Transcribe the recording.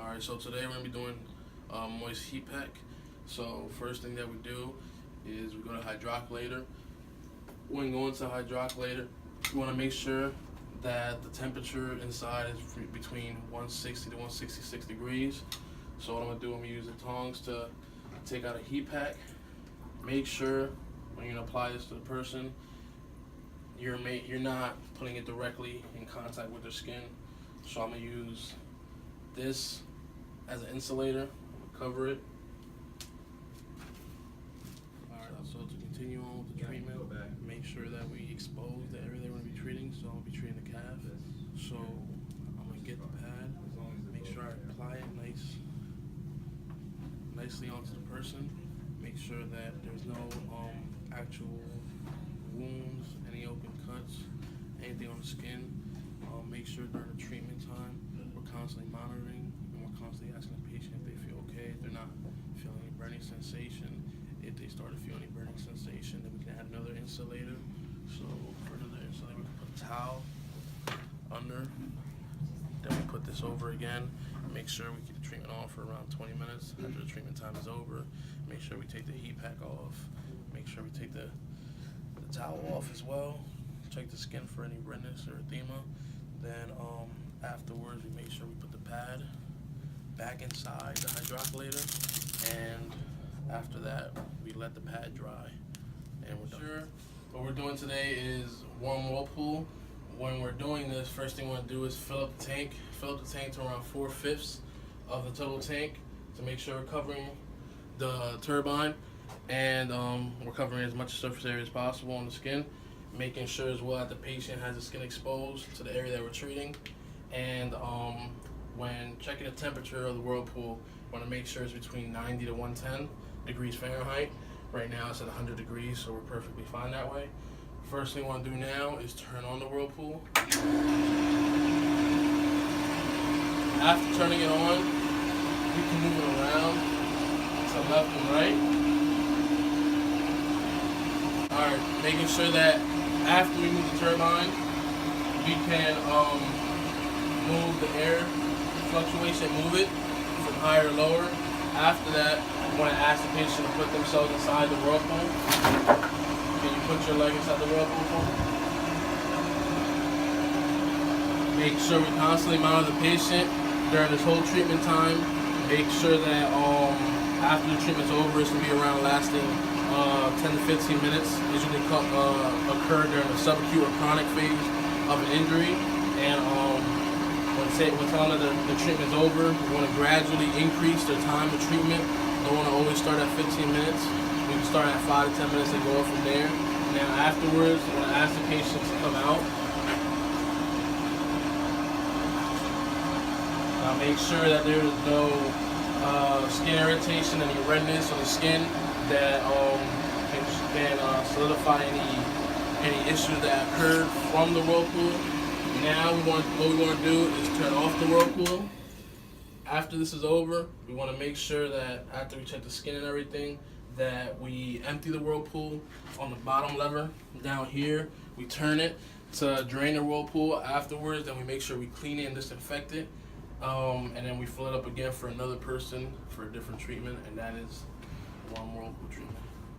Alright, so today we're going to be doing moist heat pack. So first thing that we do is we go to hydrocollator. When going to hydrocollator, we want to make sure that the temperature inside is between 160 to 166 degrees. So what I'm going to do, I'm going to use the tongs to take out a heat pack. Make sure when you're going to apply this to the person, you're not putting it directly in contact with their skin. So I'm going to use this as an insulator. I'm going to cover it. Alright, so to continue on with the treatment, make sure that we expose the area that we're going to be treating. So I'll be treating the calf. So I'm going to get the pad, make sure I apply it nicely onto the person. Make sure that there's no actual wounds, any open cuts, anything on the skin. Make sure during the treatment time we're constantly monitoring and we're constantly asking the patient if they feel okay, if they're not feeling any burning sensation. If they start to feel any burning sensation, then we can add another insulator. So for another insulator, we can put a towel under. Then we put this over again. Make sure we keep the treatment on for around 20 minutes. After the treatment time is over, make sure we take the heat pack off. Make sure we take the towel off as well. Check the skin for any redness or edema. Then afterwards, we make sure we put the pad back inside the hydrocollator, and after that, we let the pad dry, and we're done. What we're doing today is warm whirlpool. When we're doing this, first thing we want to do is fill up the tank. Fill up the tank to around 4/5 of the total tank to make sure we're covering the turbine, and we're covering as much surface area as possible on the skin. Making sure as well that the patient has the skin exposed to the area that we're treating. And when checking the temperature of the whirlpool, we want to make sure it's between 90 to 110 degrees Fahrenheit. Right now it's at 100 degrees, so we're perfectly fine that way. First thing we want to do now is turn on the whirlpool. After turning it on, we can move it around to left and right. Alright, making sure that after we move the turbine, we can move the air fluctuation, move it from higher or lower. After that, we want to ask the patient to put themselves inside the whirlpool. Can you put your leg inside the whirlpool for me? Make sure we constantly monitor the patient during this whole treatment time. Make sure that after the treatment's over, it's going to be around lasting 10 to 15 minutes. Usually occur during the subacute or chronic phase of an injury. And when telling that the treatment's over, we want to gradually increase the time of treatment. Don't want to always start at 15 minutes. We can start at 5 to 10 minutes and go up from there. Now afterwards, we want to ask the patient to come out. Make sure that there is no skin irritation, any redness on the skin that can solidify any issues that occurred from the whirlpool. Now what we want to do is turn off the whirlpool. After this is over, we want to make sure that after we check the skin and everything, that we empty the whirlpool on the bottom lever down here. We turn it to drain the whirlpool. Afterwards, then we make sure we clean it and disinfect it. And then we fill it up again for another person for a different treatment, and that is warm whirlpool treatment.